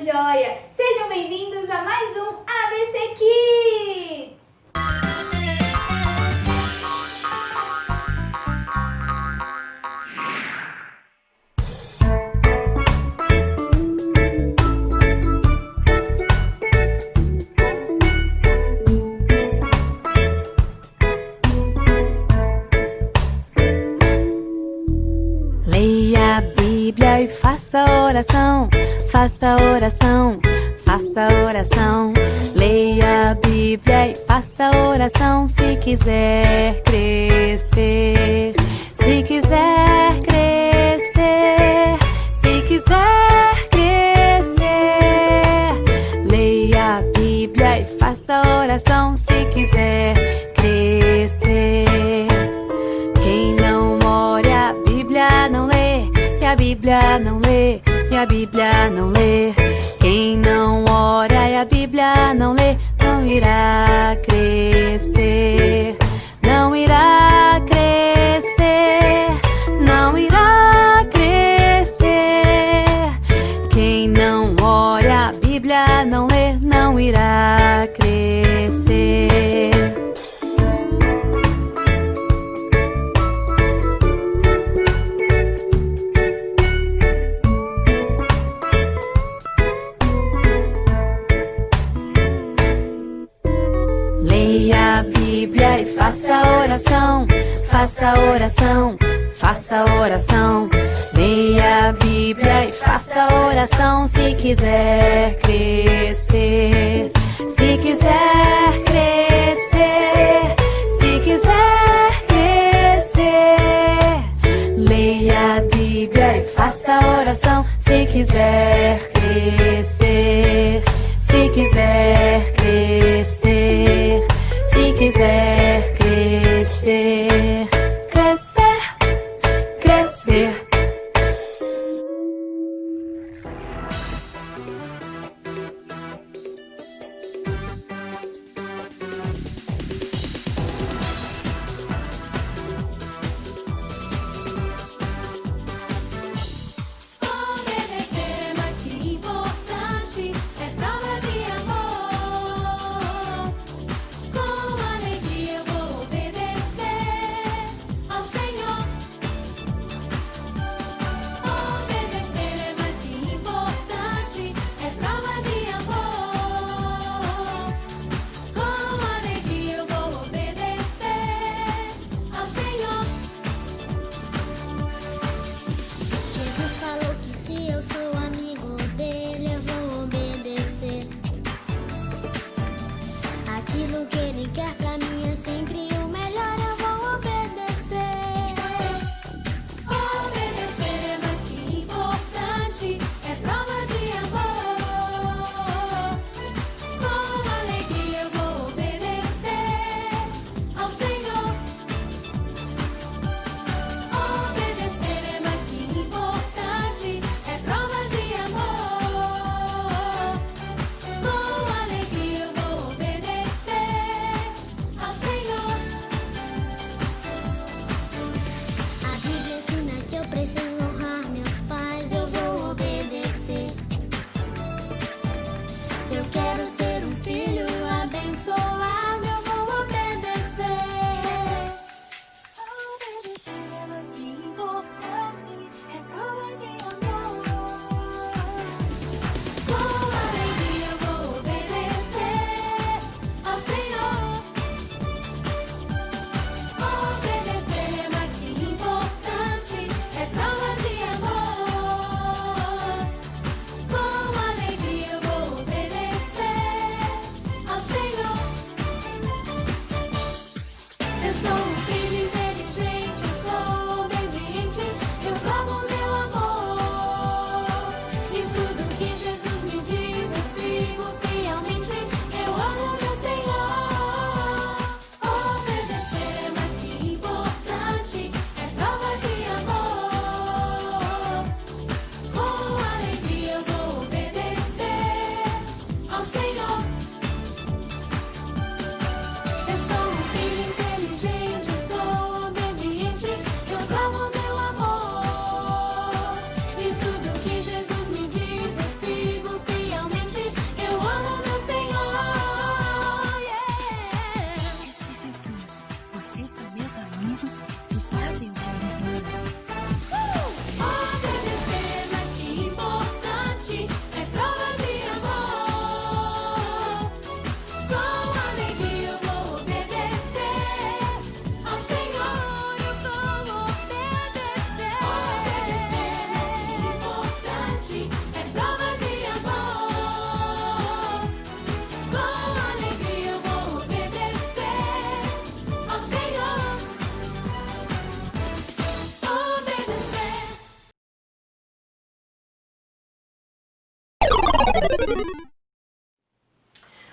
joia? Sejam bem-vindos a mais um ABC Kids! Leia a Bíblia e faça oração, faça oração, faça oração. Leia a Bíblia e faça oração se quiser crescer, se quiser crescer, se quiser crescer. Leia a Bíblia e faça oração se quiser crescer. Quem não ora a Bíblia não lê, e a Bíblia não lê, e a Bíblia não lê. Quem não ora e a Bíblia não lê, não irá crescer, não irá crescer, não irá crescer. Quem não ora a Bíblia não lê, não irá crescer. Leia a Bíblia e faça oração, faça oração, faça oração. Leia a Bíblia e faça oração se quiser crescer, se quiser crescer, se quiser crescer. Leia a Bíblia e faça oração se quiser crescer, se quiser crescer, se quiser crescer, crescer, crescer. Obedecer é mais que importante, é prova de amor. Com alegria eu vou obedecer ao Senhor.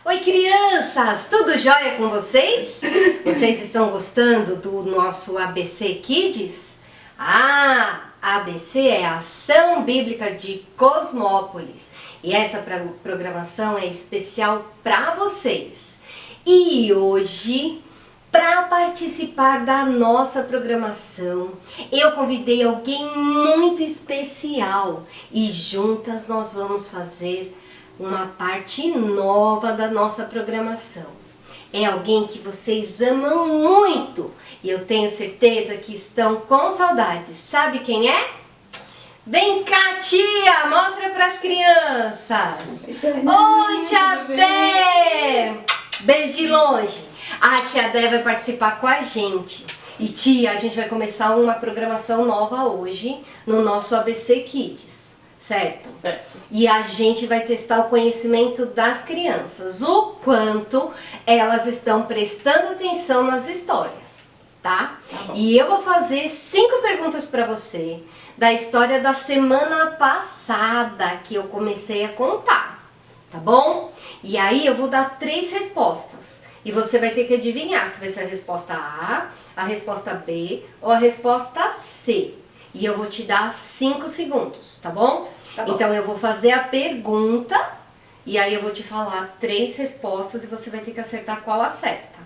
Oi, crianças! Tudo jóia com vocês? Vocês estão gostando do nosso ABC Kids? ABC é a Ação Bíblica de Cosmópolis. E essa programação é especial para vocês. E hoje, para participar da nossa programação, eu convidei alguém muito especial. E juntas nós vamos fazer uma parte nova da nossa programação. É alguém que vocês amam muito e eu tenho certeza que estão com saudades. Sabe quem é? Vem cá, tia! Mostra para as crianças! Oi, tia Dé! Beijo de longe! A tia Dé vai participar com a gente. E tia, a gente vai começar uma programação nova hoje no nosso ABC Kids. Certo? Certo. E a gente vai testar o conhecimento das crianças, o quanto elas estão prestando atenção nas histórias, tá? Tá bom. E eu vou fazer 5 perguntas para você da história da semana passada que eu comecei a contar, tá bom? E aí eu vou dar 3 respostas e você vai ter que adivinhar se vai ser a resposta A, a resposta B ou a resposta C. E eu vou te dar 5 segundos, tá bom? Tá bom. Então eu vou fazer a pergunta e aí eu vou te falar 3 respostas e você vai ter que acertar qual acerta,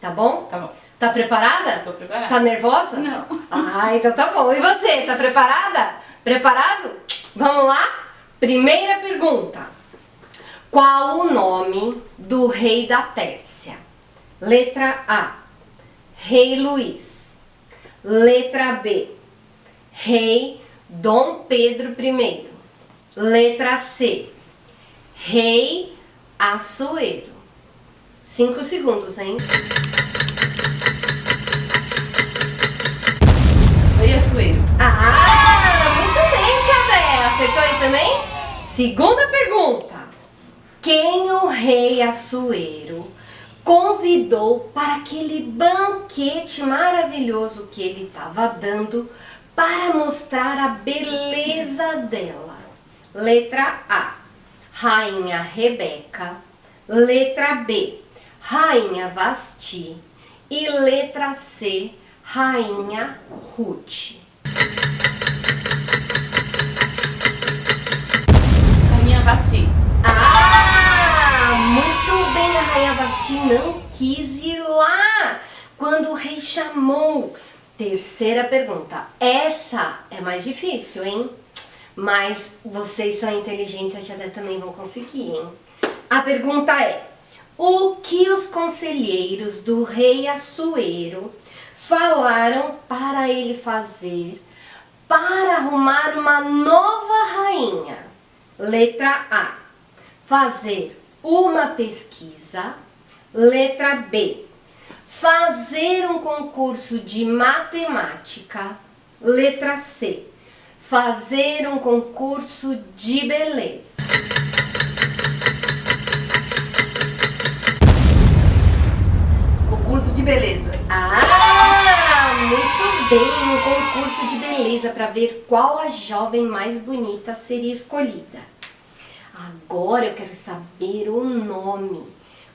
tá bom? Tá bom. Tá preparada? Tô preparada. Tá nervosa? Não. Então tá bom. E você, tá preparada? Preparado? Vamos lá? Primeira pergunta. Qual o nome do rei da Pérsia? Letra A, Rei Luís. Letra B, Rei Dom Pedro I. Letra C, Rei Assuero. 5 segundos, hein? Rei Assuero. Muito bem, tia Dé. Acertou aí também? Segunda pergunta. Quem o rei Assuero convidou para aquele banquete maravilhoso que ele estava dando para mostrar a beleza dela? Letra A, Rainha Rebeca. Letra B, Rainha Vasti. E letra C, Rainha Ruth. Rainha Vasti. Muito bem, a Rainha Vasti não quis ir lá quando o rei chamou. Terceira pergunta. Essa é mais difícil, hein? Mas vocês são inteligentes, a tia Dé também vão conseguir, hein? A pergunta é: o que os conselheiros do rei Assuero falaram para ele fazer para arrumar uma nova rainha? Letra A, fazer uma pesquisa. Letra B, fazer um concurso de matemática. Letra C, fazer um concurso de beleza. Concurso de beleza. Muito bem, um concurso de beleza para ver qual a jovem mais bonita seria escolhida. Agora eu quero saber o nome.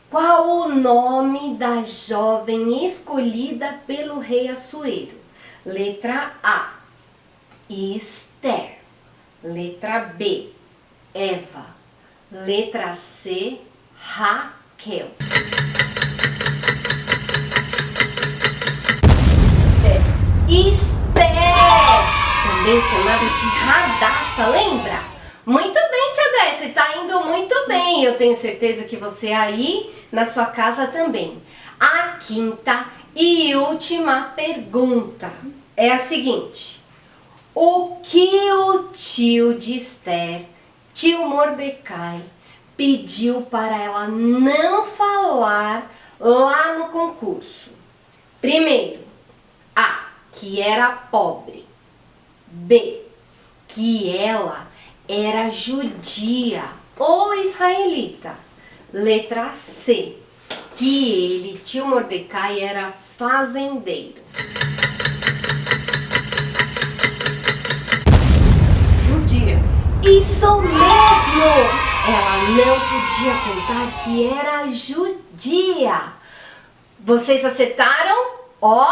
Qual o nome da jovem escolhida pelo rei Assuero? Letra A, Esther. Letra B, Eva. Letra C, Raquel. Esther, também chamada de Radassa, lembra? Muito bem, tia Dé, você tá indo muito bem. Eu tenho certeza que você aí na sua casa também. A quinta e última pergunta é a seguinte: o que o tio de Esther, tio Mordecai, pediu para ela não falar lá no concurso? Primeiro, A, que era pobre. B, que ela era judia ou israelita. Letra C, que ele, tio Mordecai, era fazendeiro. Judia. Isso mesmo! ela não podia contar que era judia. Vocês acertaram? Ó,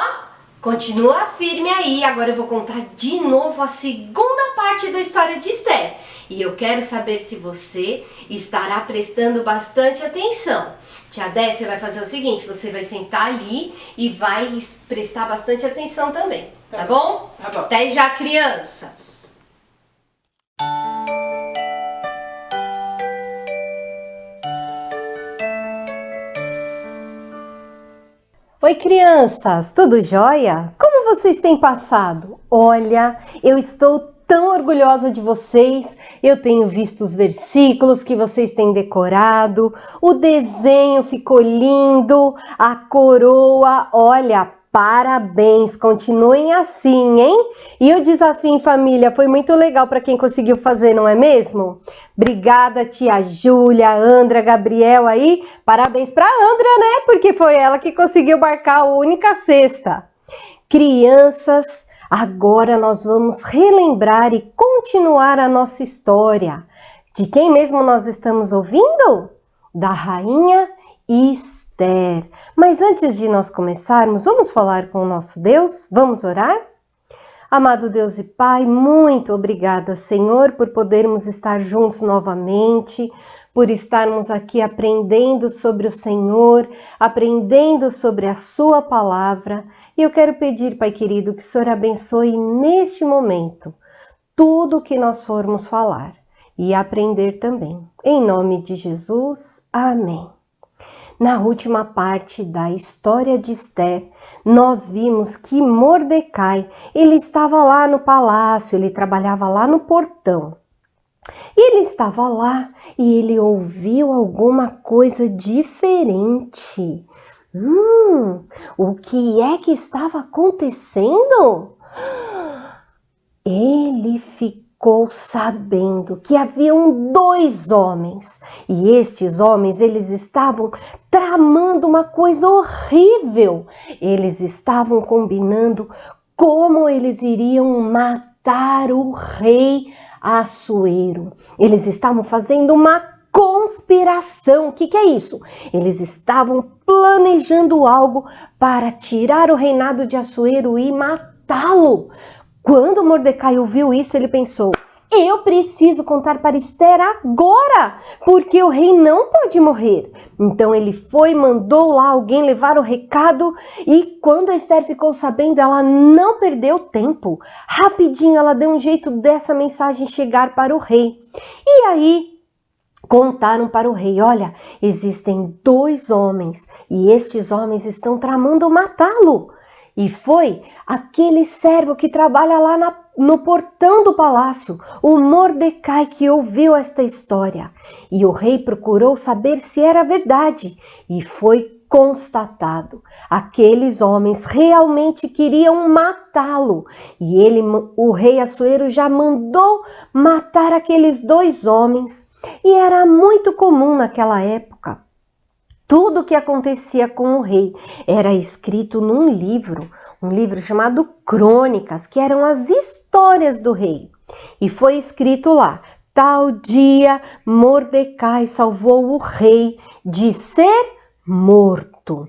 continua firme aí. Agora eu vou contar de novo a segunda parte da história de Esther. E eu quero saber se você estará prestando bastante atenção. Tia Décia vai fazer o seguinte, você vai sentar ali e vai prestar bastante atenção também, tá bom? Tá bom. Até já, crianças! Oi, crianças, tudo jóia? Como vocês têm passado? Olha, eu estou tão orgulhosa de vocês. Eu tenho visto os versículos que vocês têm decorado, o desenho ficou lindo, a coroa, olha, parabéns, continuem assim, hein? E o desafio em família foi muito legal para quem conseguiu fazer, não é mesmo? Obrigada, tia Júlia, Andra, Gabriel aí. Parabéns para Andra, né? Porque foi ela que conseguiu marcar a única cesta. Crianças, agora nós vamos relembrar e continuar a nossa história. De quem mesmo nós estamos ouvindo? Da rainha Esther. Mas antes de nós começarmos, vamos falar com o nosso Deus? Vamos orar? Amado Deus e Pai, muito obrigada, Senhor, por podermos estar juntos novamente, por estarmos aqui aprendendo sobre o Senhor, aprendendo sobre a Sua palavra. E eu quero pedir, Pai querido, que o Senhor abençoe neste momento tudo o que nós formos falar e aprender também. Em nome de Jesus, amém. Na última parte da história de Esther, nós vimos que Mordecai, ele estava lá no palácio, ele trabalhava lá no portão. Ele estava lá e ele ouviu alguma coisa diferente. O que é que estava acontecendo? Ele ficou sabendo que haviam 2 homens e estes homens, eles estavam tramando uma coisa horrível. Eles estavam combinando como eles iriam matar o rei Assuero. Eles estavam fazendo uma conspiração. O que é isso? Eles estavam planejando algo para tirar o reinado de Assuero e matá-lo. Quando Mordecai ouviu isso, ele pensou: eu preciso contar para Esther agora, porque o rei não pode morrer. Então ele foi, mandou lá alguém levar o recado e quando a Esther ficou sabendo, ela não perdeu tempo. Rapidinho ela deu um jeito dessa mensagem chegar para o rei. E aí contaram para o rei: olha, existem 2 homens e estes homens estão tramando matá-lo. E foi aquele servo que trabalha lá no portão do palácio, o Mordecai, que ouviu esta história. E o rei procurou saber se era verdade. E foi constatado. Aqueles homens realmente queriam matá-lo. E o rei Assuero já mandou matar aqueles 2 homens. E era muito comum naquela época. Tudo o que acontecia com o rei era escrito num livro, um livro chamado Crônicas, que eram as histórias do rei. E foi escrito lá: tal dia Mordecai salvou o rei de ser morto.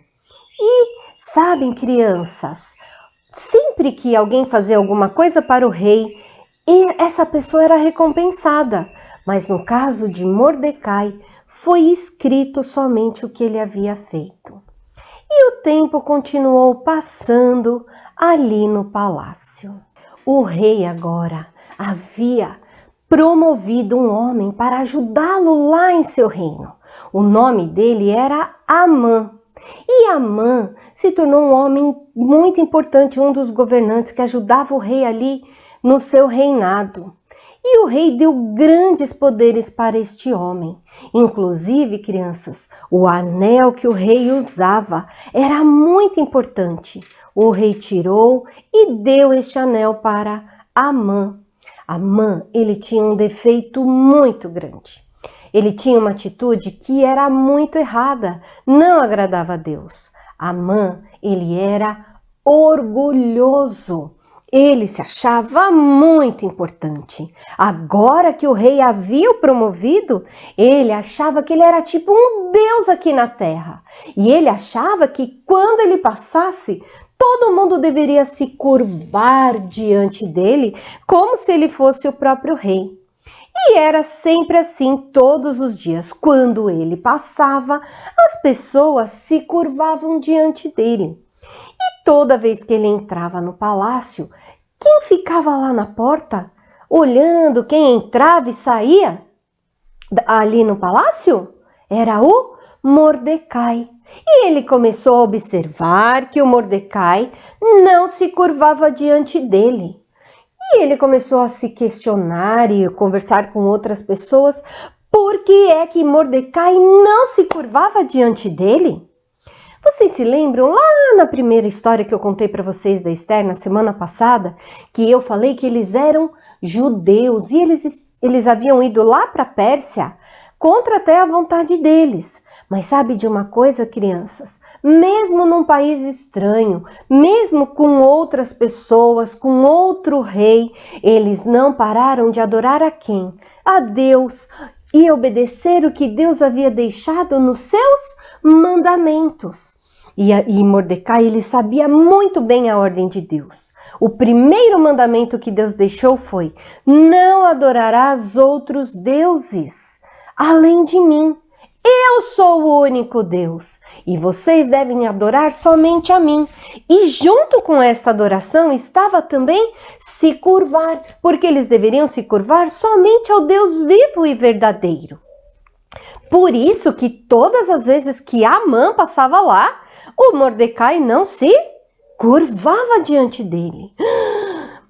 E sabem, crianças, sempre que alguém fazia alguma coisa para o rei, essa pessoa era recompensada. Mas no caso de Mordecai, foi escrito somente o que ele havia feito. E o tempo continuou passando ali no palácio. O rei agora havia promovido um homem para ajudá-lo lá em seu reino. O nome dele era Amã. E Amã se tornou um homem muito importante, um dos governantes que ajudava o rei ali no seu reinado. E o rei deu grandes poderes para este homem. Inclusive, crianças, o anel que o rei usava era muito importante. O rei tirou e deu este anel para Amã. Amã, ele tinha um defeito muito grande. Ele tinha uma atitude que era muito errada, não agradava a Deus. Amã, ele era orgulhoso. Ele se achava muito importante. Agora que o rei havia o promovido, ele achava que ele era tipo um deus aqui na terra. E ele achava que quando ele passasse, todo mundo deveria se curvar diante dele, como se ele fosse o próprio rei. E era sempre assim todos os dias. Quando ele passava, as pessoas se curvavam diante dele. E toda vez que ele entrava no palácio, quem ficava lá na porta, olhando quem entrava e saía ali no palácio? Era o Mordecai. E ele começou a observar que o Mordecai não se curvava diante dele. E ele começou a se questionar e conversar com outras pessoas por que é que Mordecai não se curvava diante dele. Vocês se lembram lá na primeira história que eu contei para vocês da Esther na semana passada, que eu falei que eles eram judeus e eles haviam ido lá para a Pérsia contra até a vontade deles. Mas sabe de uma coisa, crianças? Mesmo num país estranho, mesmo com outras pessoas, com outro rei, eles não pararam de adorar a quem? A Deus, e obedecer o que Deus havia deixado nos seus mandamentos. E Mordecai, ele sabia muito bem a ordem de Deus. O primeiro mandamento que Deus deixou foi: não adorarás outros deuses além de mim. Eu sou o único Deus e vocês devem adorar somente a mim. E junto com esta adoração estava também se curvar, porque eles deveriam se curvar somente ao Deus vivo e verdadeiro. Por isso que todas as vezes que Amã passava lá, o Mordecai não se curvava diante dele.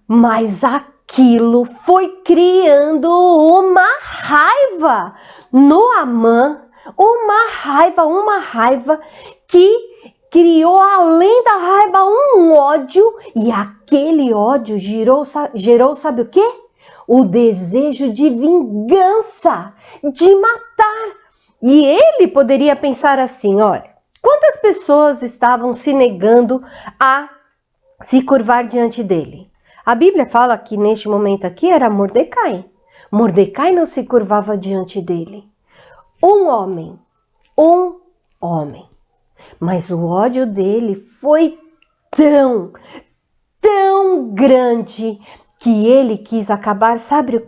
Mas aquilo foi criando uma raiva no Amã. Uma raiva que criou, além da raiva, um ódio, e aquele ódio gerou sabe o quê? O desejo de vingança, de matar. E ele poderia pensar assim, olha, quantas pessoas estavam se negando a se curvar diante dele? A Bíblia fala que neste momento aqui era Mordecai. Mordecai não se curvava diante dele. Um homem. Mas o ódio dele foi tão grande que ele quis acabar, sabe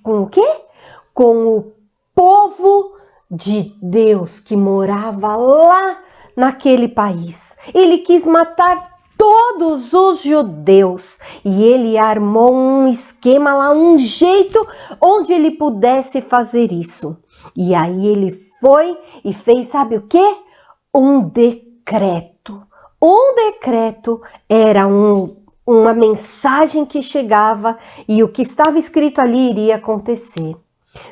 com o quê? Com o povo de Deus que morava lá naquele país. Ele quis matar todos os judeus e ele armou um esquema lá, um jeito onde ele pudesse fazer isso. E aí ele foi e fez, sabe o quê? Um decreto. Um decreto era uma mensagem que chegava e o que estava escrito ali iria acontecer.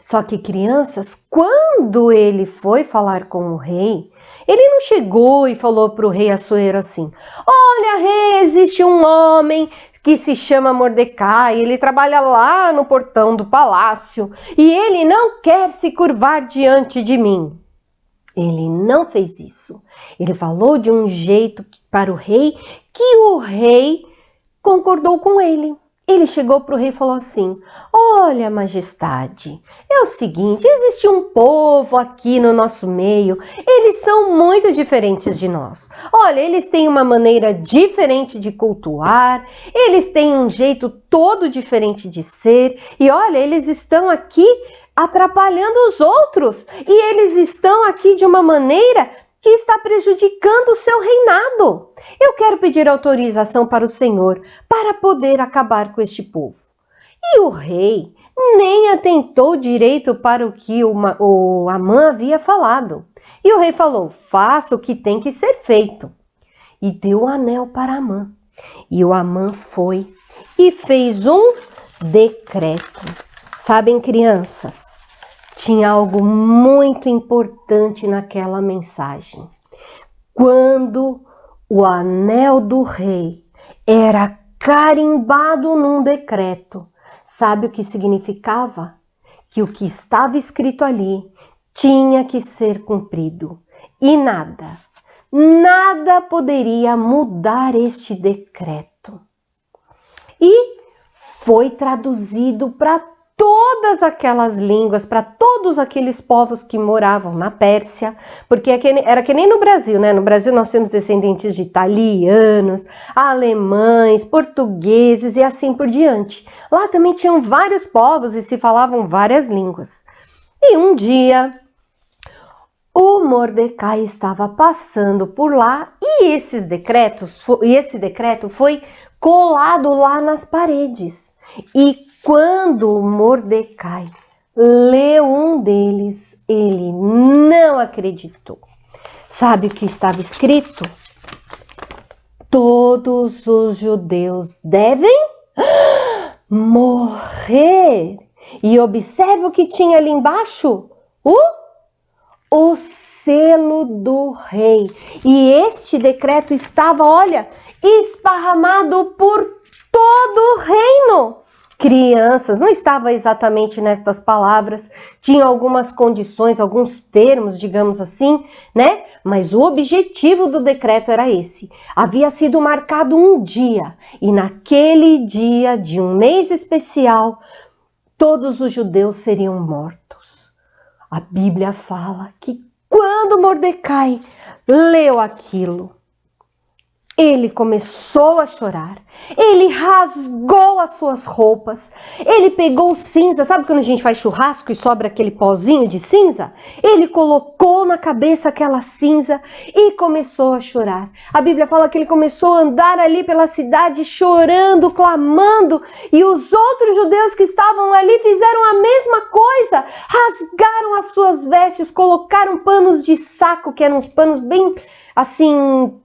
Só que, crianças, quando ele foi falar com o rei, ele não chegou e falou para o rei Assuero assim: olha, rei, existe um homem que se chama Mordecai, ele trabalha lá no portão do palácio e ele não quer se curvar diante de mim. Ele não fez isso. Ele falou de um jeito para o rei que o rei concordou com ele. Ele chegou para o rei e falou assim: olha, majestade, é o seguinte, existe um povo aqui no nosso meio, eles são muito diferentes de nós. Olha, eles têm uma maneira diferente de cultuar, eles têm um jeito todo diferente de ser, e olha, eles estão aqui atrapalhando os outros, e eles estão aqui de uma maneira que está prejudicando o seu reinado. Eu quero pedir autorização para o Senhor para poder acabar com este povo. E o rei nem atentou direito para o que o Amã havia falado. E o rei falou: faça o que tem que ser feito. E deu o anel para Amã. E o Amã foi e fez um decreto. Sabem, crianças, tinha algo muito importante naquela mensagem. Quando o anel do rei era carimbado num decreto, sabe o que significava? Que o que estava escrito ali tinha que ser cumprido. E nada poderia mudar este decreto. e foi traduzido para todas aquelas línguas, para todos aqueles povos que moravam na Pérsia, porque era que nem no Brasil, né? No Brasil nós temos descendentes de italianos, alemães, portugueses e assim por diante. Lá também tinham vários povos e se falavam várias línguas. E um dia, o Mordecai estava passando por lá e esse decreto foi colado lá nas paredes. E quando Mordecai leu um deles, ele não acreditou. Sabe o que estava escrito? Todos os judeus devem morrer. E observa o que tinha ali embaixo. O selo do rei. E este decreto estava, olha, esparramado por todo o reino. Crianças, não estava exatamente nestas palavras, tinha algumas condições, alguns termos, digamos assim, né? Mas o objetivo do decreto era esse. Havia sido marcado um dia, e naquele dia de um mês especial, todos os judeus seriam mortos. A Bíblia fala que quando Mordecai leu aquilo, ele começou a chorar, ele rasgou as suas roupas, ele pegou cinza, sabe quando a gente faz churrasco e sobra aquele pozinho de cinza? Ele colocou na cabeça aquela cinza e começou a chorar. A Bíblia fala que ele começou a andar ali pela cidade chorando, clamando, e os outros judeus que estavam ali fizeram a mesma coisa, rasgaram as suas vestes, colocaram panos de saco, que eram uns panos bem assim,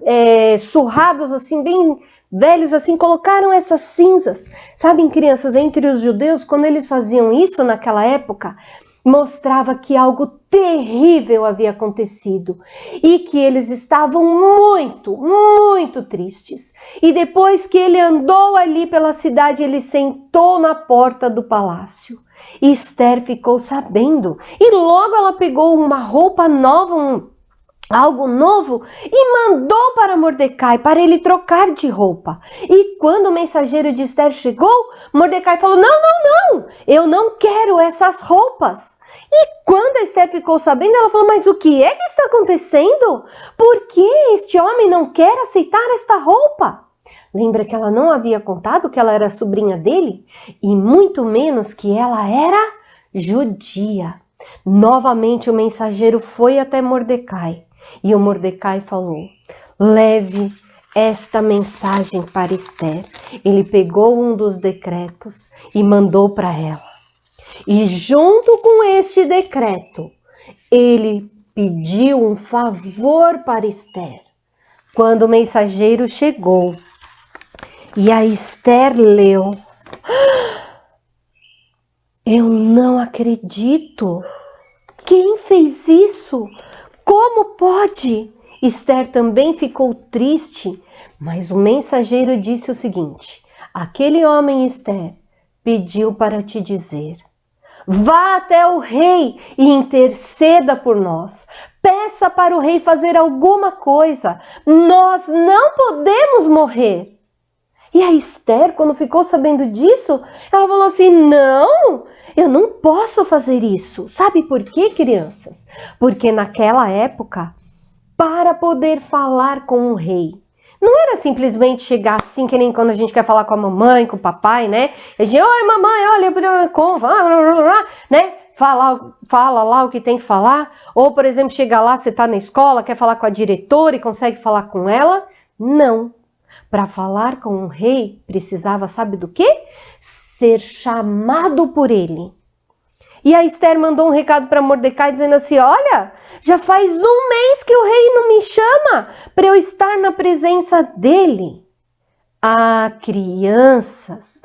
surrados, assim, bem velhos, assim, colocaram essas cinzas. Sabem, crianças, entre os judeus, quando eles faziam isso naquela época, mostrava que algo terrível havia acontecido e que eles estavam muito, muito tristes. E depois que ele andou ali pela cidade, ele sentou na porta do palácio. E Esther ficou sabendo e logo ela pegou uma roupa nova, algo novo, e mandou para Mordecai, para ele trocar de roupa. E quando o mensageiro de Esther chegou, Mordecai falou, não, eu não quero essas roupas. E quando a Esther ficou sabendo, ela falou, mas o que é que está acontecendo? Por que este homem não quer aceitar esta roupa? Lembra que ela não havia contado que ela era sobrinha dele? E muito menos que ela era judia. Novamente o mensageiro foi até Mordecai. E o Mordecai falou, leve esta mensagem para Esther. Ele pegou um dos decretos e mandou para ela. E junto com este decreto, ele pediu um favor para Esther. Quando o mensageiro chegou e a Esther leu, eu não acredito. Quem fez isso? Como pode? Esther também ficou triste, mas o mensageiro disse o seguinte, aquele homem, Esther, pediu para te dizer, vá até o rei e interceda por nós. Peça para o rei fazer alguma coisa. Nós não podemos morrer. E a Esther, quando ficou sabendo disso, ela falou assim, não, eu não posso fazer isso. Sabe por quê, crianças? Porque naquela época, para poder falar com o rei, não era simplesmente chegar assim, que nem quando a gente quer falar com a mamãe, com o papai, né? A gente, oi mamãe, olha, como, né? Fala lá o que tem que falar. Ou, por exemplo, chega lá, você está na escola, quer falar com a diretora e consegue falar com ela. Não. Para falar com o rei, precisava, sabe do quê? Ser chamado por ele. E a Esther mandou um recado para Mordecai dizendo assim, olha, já faz um mês que o rei não me chama para eu estar na presença dele. Ah, crianças,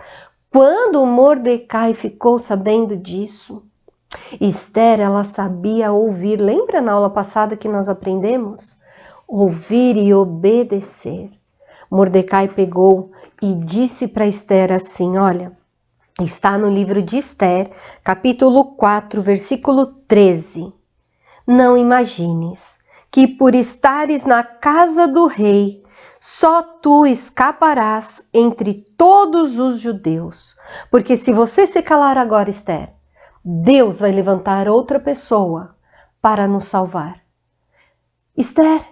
quando Mordecai ficou sabendo disso, Esther, ela sabia ouvir. Lembra na aula passada que nós aprendemos? Ouvir e obedecer. Mordecai pegou e disse para Esther assim, olha, está no livro de Esther, capítulo 4, versículo 13. Não imagines que por estares na casa do rei, Só tu escaparás entre todos os judeus. Porque se você se calar agora, Esther, Deus vai levantar outra pessoa para nos salvar. Esther,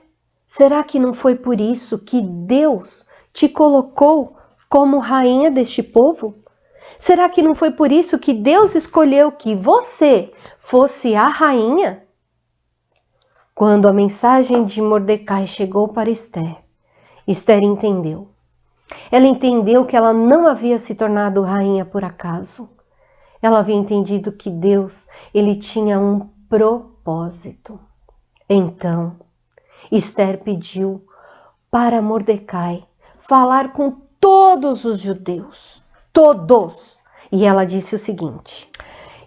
será que não foi por isso que Deus te colocou como rainha deste povo? Será que não foi por isso que Deus escolheu que você fosse a rainha? Quando a mensagem de Mordecai chegou para Esther, Esther entendeu. Ela entendeu que ela não havia se tornado rainha por acaso. Ela havia entendido que Deus, ele tinha um propósito. Então, Esther pediu para Mordecai falar com todos os judeus. Todos! E ela disse o seguinte.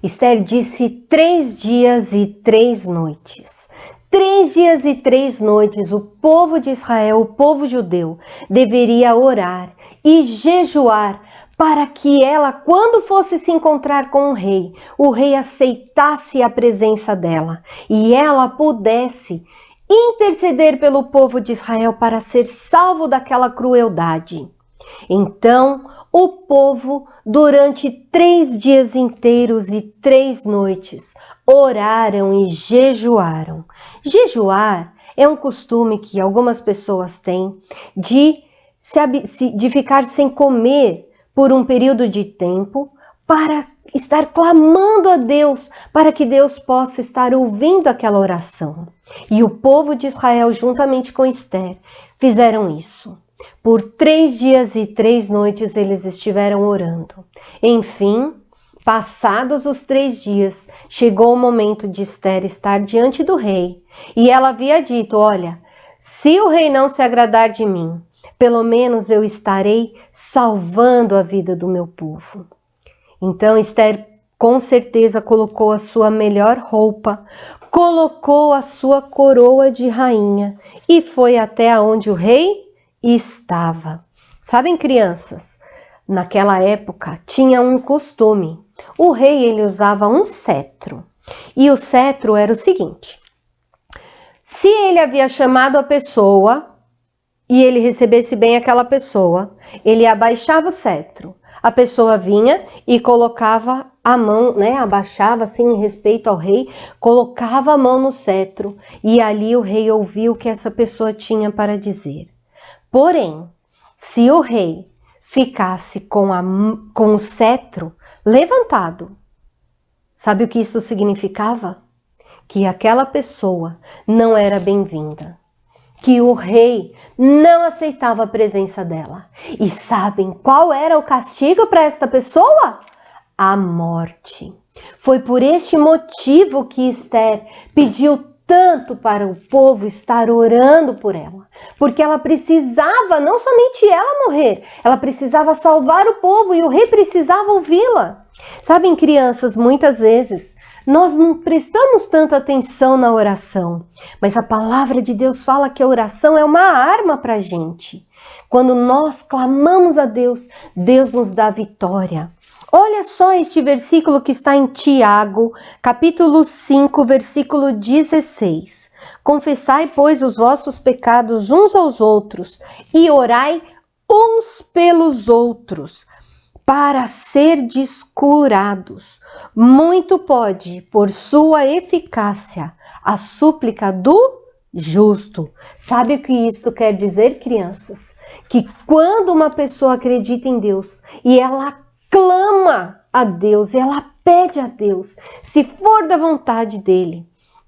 Esther disse 3 dias e 3 noites. 3 dias e 3 noites o povo de Israel, o povo judeu, deveria orar e jejuar para que ela, quando fosse se encontrar com o rei aceitasse a presença dela e ela pudesse interceder pelo povo de Israel para ser salvo daquela crueldade. Então, o povo, durante 3 dias inteiros e 3 noites, oraram e jejuaram. Jejuar é um costume que algumas pessoas têm de ficar sem comer por um período de tempo para estar clamando a Deus, para que Deus possa estar ouvindo aquela oração. E o povo de Israel, juntamente com Esther, fizeram isso. Por 3 dias e 3 noites eles estiveram orando. Enfim, passados os 3 dias, chegou o momento de Esther estar diante do rei. E ela havia dito, olha, se o rei não se agradar de mim, pelo menos eu estarei salvando a vida do meu povo. Então Esther com certeza colocou a sua melhor roupa, colocou a sua coroa de rainha e foi até onde o rei estava. Sabem, crianças, naquela época tinha um costume. O rei ele usava um cetro. E o cetro era o seguinte: se ele havia chamado a pessoa e ele recebesse bem aquela pessoa, ele abaixava o cetro. A pessoa vinha e colocava a mão, abaixava assim em respeito ao rei, colocava a mão no cetro e ali o rei ouvia o que essa pessoa tinha para dizer. Porém, se o rei ficasse com o cetro levantado, sabe o que isso significava? Que aquela pessoa não era bem-vinda, que o rei não aceitava a presença dela. E sabem qual era o castigo para esta pessoa? A morte. Foi por este motivo que Esther pediu tanto para o povo estar orando por ela, porque ela precisava, não somente ela morrer, ela precisava salvar o povo e o rei precisava ouvi-la. Sabem, crianças, muitas vezes nós não prestamos tanta atenção na oração, mas a palavra de Deus fala que a oração é uma arma para a gente. Quando nós clamamos a Deus, Deus nos dá vitória. Olha só este versículo que está em Tiago, capítulo 5, versículo 16. Confessai, pois, os vossos pecados uns aos outros e orai uns pelos outros, para serdes curados. Muito pode, por sua eficácia, a súplica do justo. Sabe o que isso quer dizer, crianças? Que quando uma pessoa acredita em Deus e ela clama a Deus, ela pede a Deus, se for da vontade dele,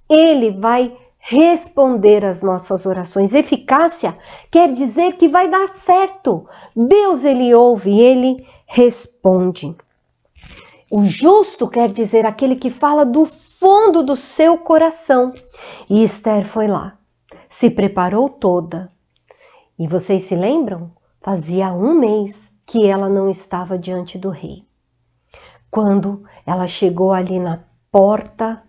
ele vai responder às nossas orações. Eficácia quer dizer que vai dar certo. Deus, ele ouve, ele responde. O justo quer dizer aquele que fala do fundo do seu coração. E Esther foi lá, se preparou toda. E vocês se lembram? Fazia 1 mês que ela não estava diante do rei. Quando ela chegou ali na porta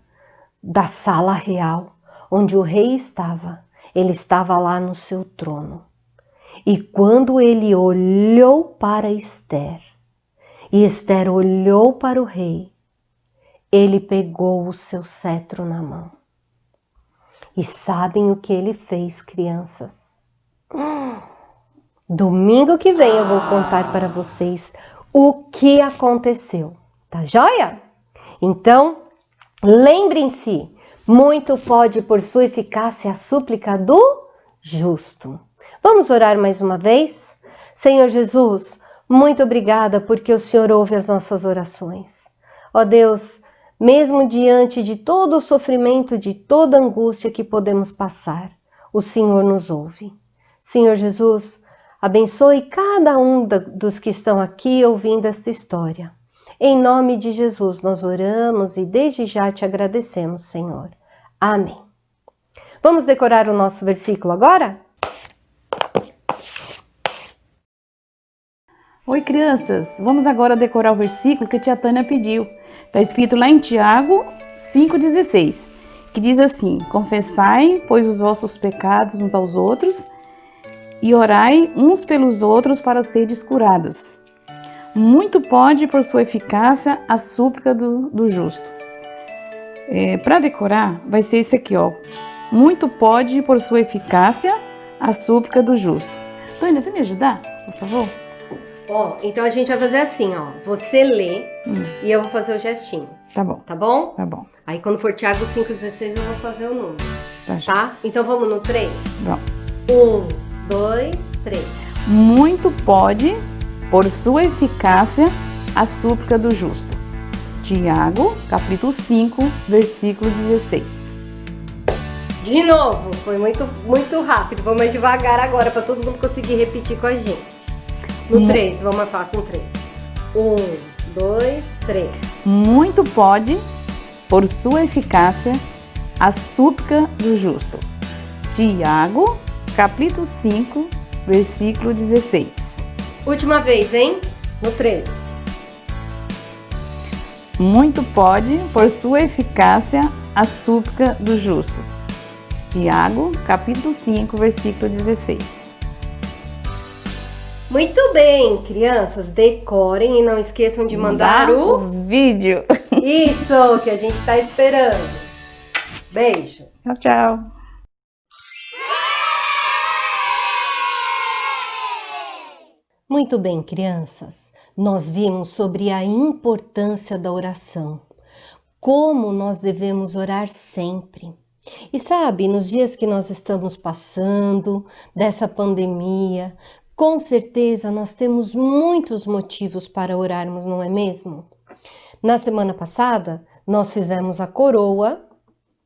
da sala real, onde o rei estava, ele estava lá no seu trono. E quando ele olhou para Esther, e Esther olhou para o rei, ele pegou o seu cetro na mão. E sabem o que ele fez, crianças? Domingo que vem eu vou contar para vocês o que aconteceu, tá joia? Então, lembrem-se, muito pode por sua eficácia a súplica do justo. Vamos orar mais uma vez? Senhor Jesus, muito obrigada porque o Senhor ouve as nossas orações. Ó Deus, mesmo diante de todo o sofrimento, de toda a angústia que podemos passar, o Senhor nos ouve. Senhor Jesus, abençoe cada um dos que estão aqui ouvindo esta história. Em nome de Jesus nós oramos e desde já te agradecemos, Senhor. Amém. Vamos decorar o nosso versículo agora? Oi, crianças! Vamos agora decorar o versículo que a tia Tânia pediu. Está escrito lá em Tiago 5,16, que diz assim: confessai, pois, os vossos pecados uns aos outros e orai uns pelos outros para seres curados. Muito pode, por sua eficácia, a súplica do justo. Para decorar, vai ser esse aqui, ó. Muito pode, por sua eficácia, a súplica do justo. Tânia, vai me ajudar, por favor? Ó, então a gente vai fazer assim, ó. Você lê e eu vou fazer o gestinho. Tá bom. Tá bom? Tá bom. Aí quando for Tiago 5,16 eu vou fazer o número. Tá. Tá? Então vamos no 3? Vamos. 1, 2, 3. Muito pode, por sua eficácia, a súplica do justo. Tiago, capítulo 5, versículo 16. De novo, foi muito rápido. Vamos mais devagar agora para todo mundo conseguir repetir com a gente. No 3, vamos mais fácil no 3. 1, 2, 3. Muito pode, por sua eficácia, a súplica do justo. Tiago, capítulo 5, versículo 16. Última vez, hein? No 3. Muito pode, por sua eficácia, a súplica do justo. Tiago, capítulo 5, versículo 16. Muito bem, crianças, decorem e não esqueçam de mandar o vídeo. Isso que a gente está esperando. Beijo. Tchau, tchau. Muito bem, crianças. Nós vimos sobre a importância da oração. Como nós devemos orar sempre. E sabe, nos dias que nós estamos passando, dessa pandemia, com certeza nós temos muitos motivos para orarmos, não é mesmo? Na semana passada, nós fizemos a coroa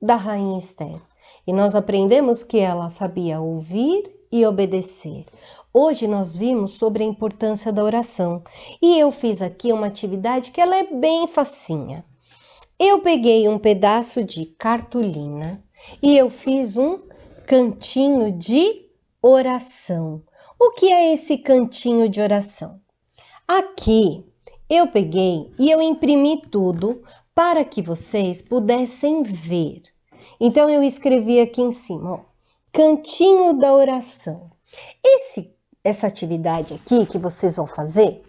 da Rainha Esther. E nós aprendemos que ela sabia ouvir e obedecer. Hoje nós vimos sobre a importância da oração. E eu fiz aqui uma atividade que ela é bem facinha. Eu peguei um pedaço de cartolina e eu fiz um cantinho de oração. O que é esse cantinho de oração? Aqui eu peguei e eu imprimi tudo para que vocês pudessem ver. Então eu escrevi aqui em cima, ó, cantinho da oração. Essa atividade aqui que vocês vão fazer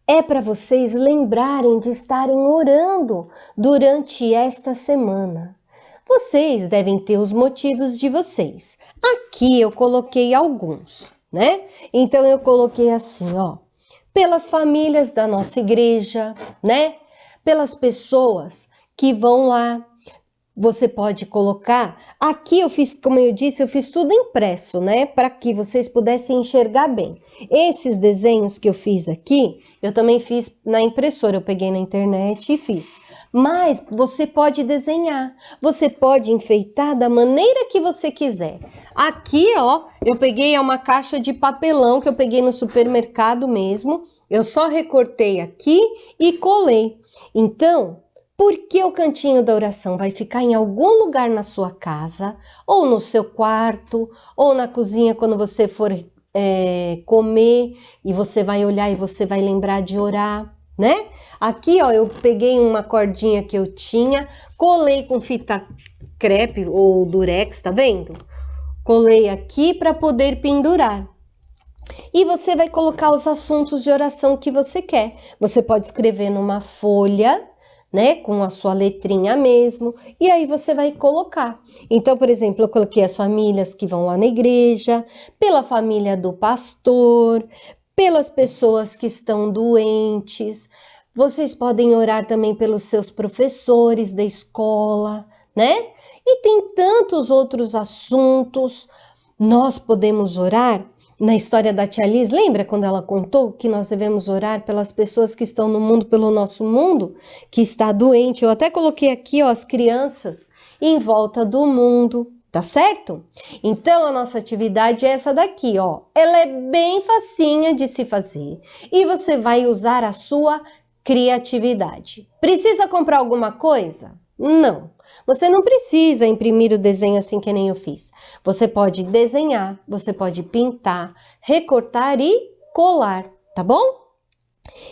é para vocês lembrarem de estarem orando durante esta semana. Vocês devem ter os motivos de vocês. Aqui eu coloquei alguns, né? Então eu coloquei assim, ó, pelas famílias da nossa igreja, né? Pelas pessoas que vão lá. Você pode colocar, aqui eu fiz, como eu disse, eu fiz tudo impresso, né? Para que vocês pudessem enxergar bem. Esses desenhos que eu fiz aqui, eu também fiz na impressora, eu peguei na internet e fiz. Mas você pode desenhar, você pode enfeitar da maneira que você quiser. Aqui, ó, eu peguei uma caixa de papelão que eu peguei no supermercado mesmo. Eu só recortei aqui e colei. Então, por que o cantinho da oração vai ficar em algum lugar na sua casa, ou no seu quarto, ou na cozinha quando você for comer e você vai olhar e você vai lembrar de orar, né? Aqui, ó, eu peguei uma cordinha que eu tinha, colei com fita crepe ou durex, tá vendo? Colei aqui para poder pendurar. E você vai colocar os assuntos de oração que você quer. Você pode escrever numa folha, né? Com a sua letrinha mesmo, e aí você vai colocar. Então, por exemplo, eu coloquei as famílias que vão lá na igreja, pela família do pastor, pelas pessoas que estão doentes. Vocês podem orar também pelos seus professores da escola, né? E tem tantos outros assuntos. Nós podemos orar. Na história da tia Liz, lembra quando ela contou que nós devemos orar pelas pessoas que estão no mundo, pelo nosso mundo, que está doente? Eu até coloquei aqui, ó, as crianças em volta do mundo, tá certo? Então, a nossa atividade é essa daqui, ó. Ela é bem facinha de se fazer e você vai usar a sua criatividade. Precisa comprar alguma coisa? Não. Você não precisa imprimir o desenho assim que nem eu fiz. Você pode desenhar, você pode pintar, recortar e colar, tá bom?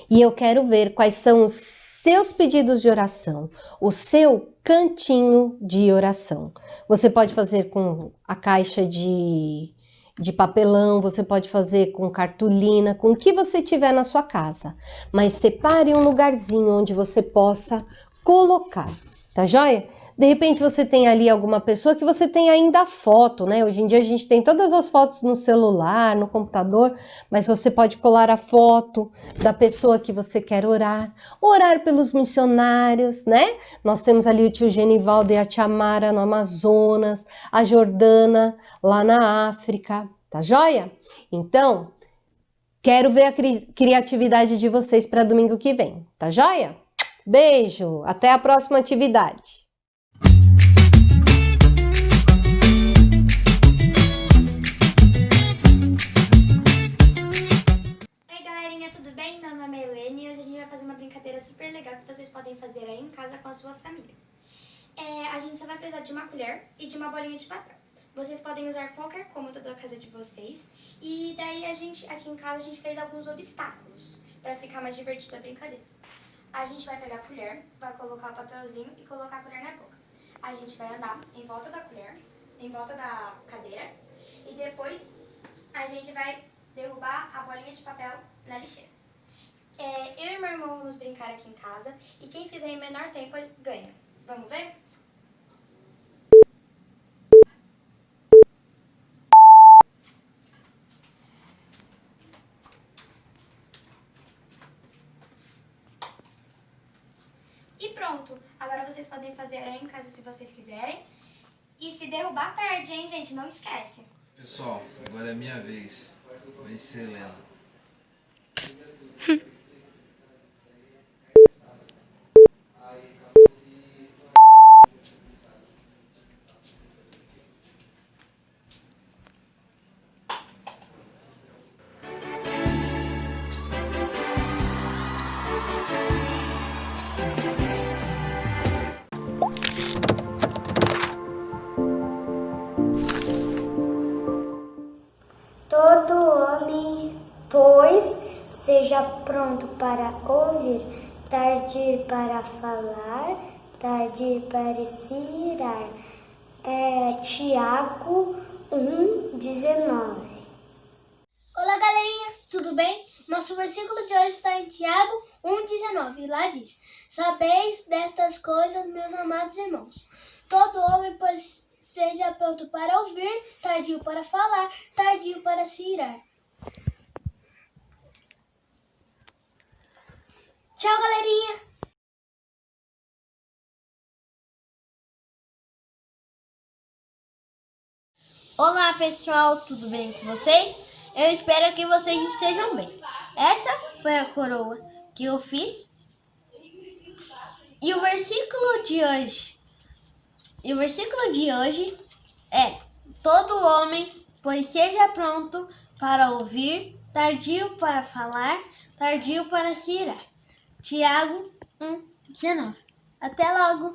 E eu quero ver quais são os seus pedidos de oração, o seu cantinho de oração. Você pode fazer com a caixa de papelão, você pode fazer com cartolina, com o que você tiver na sua casa. Mas separe um lugarzinho onde você possa colocar, tá joia? De repente você tem ali alguma pessoa que você tem ainda a foto, né? Hoje em dia a gente tem todas as fotos no celular, no computador, mas você pode colar a foto da pessoa que você quer orar. Orar pelos missionários, né? Nós temos ali o tio Genivaldo e a tia Mara no Amazonas, a Jordana lá na África, tá joia? Então, quero ver a criatividade de vocês para domingo que vem, tá joia? Beijo, até a próxima atividade. Oi galerinha, tudo bem? Meu nome é Helene e hoje a gente vai fazer uma brincadeira super legal que vocês podem fazer aí em casa com a sua família. A gente só vai precisar de uma colher e de uma bolinha de papel. Vocês podem usar qualquer cômodo da casa de vocês e daí aqui em casa a gente fez alguns obstáculos para ficar mais divertida a brincadeira. A gente vai pegar a colher, vai colocar o papelzinho e colocar a colher na boca. A gente vai andar em volta da colher, em volta da cadeira e depois a gente vai derrubar a bolinha de papel na lixeira. Eu e meu irmão vamos brincar aqui em casa e quem fizer em menor tempo ganha. Vamos ver? E pronto, agora vocês podem fazer aí em casa se vocês quiserem. E se derrubar, perde, hein, gente? Não esquece. Pessoal, agora é minha vez. Vai ser Helena. Todo homem, pois, seja pronto para ouvir, tardio para falar, tardio para se irar. Tiago 1,19. Olá, galerinha, tudo bem? Nosso versículo de hoje está em Tiago 1,19 e lá diz: Sabeis destas coisas, meus amados irmãos. Todo homem, pois, seja pronto para ouvir, tardio para falar, tardio para se irar. Tchau, galerinha! Olá, pessoal, tudo bem com vocês? Eu espero que vocês estejam bem. Essa foi a coroa que eu fiz. E o versículo de hoje é: todo homem, pois seja pronto para ouvir, tardio para falar, tardio para se irar. Tiago 1,19. Até logo!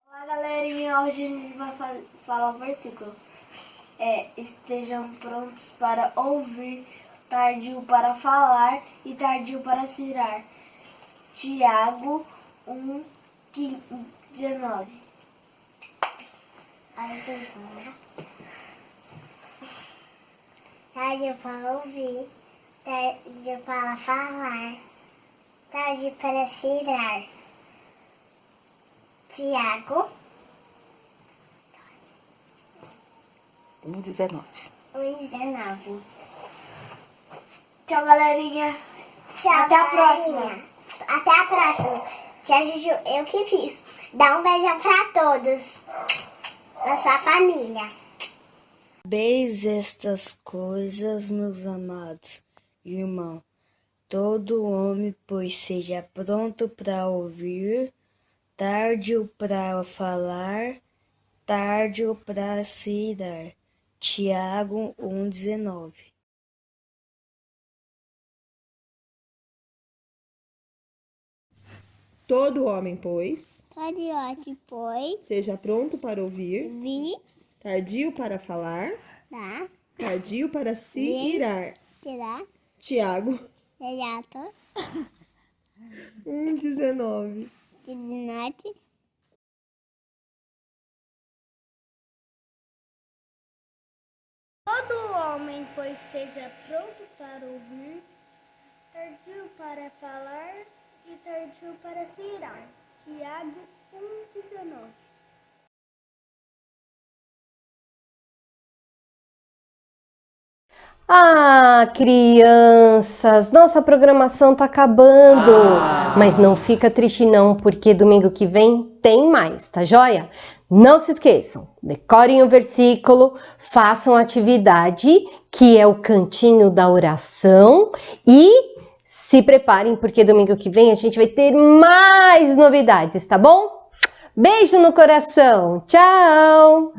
Olá, galerinha, hoje a gente vai falar o versículo. Estejam prontos para ouvir, tardio para falar e tardio para se irar. Tiago 1,19. Tardio para ouvir, tarde para falar, tarde para se irar. Tiago, 1:19. 1:19. Tchau, galerinha. Tchau, Até a próxima. Até a próxima. Tia Juju, eu que fiz. Dá um beijão pra todos. Da sua família. Sabeis estas coisas, meus amados irmãos. Todo homem, pois, seja pronto para ouvir, tardio para falar, tardio para se irar. Tiago 1:19. Todo homem, pois, Tariote, pois, seja pronto para ouvir, vi, tardio para falar, tá, tardio para se Sim. irar. tirar, Tiago teatro, 1:19. de norte. Todo homem, pois, seja pronto para ouvir, tardio para falar e tardio para se irar. Tiago 1:19. Ah, crianças, nossa programação tá acabando. Mas não fica triste não, porque domingo que vem tem mais, tá joia? Não se esqueçam, decorem o versículo, façam a atividade, que é o cantinho da oração, e se preparem, porque domingo que vem a gente vai ter mais novidades, tá bom? Beijo no coração, tchau!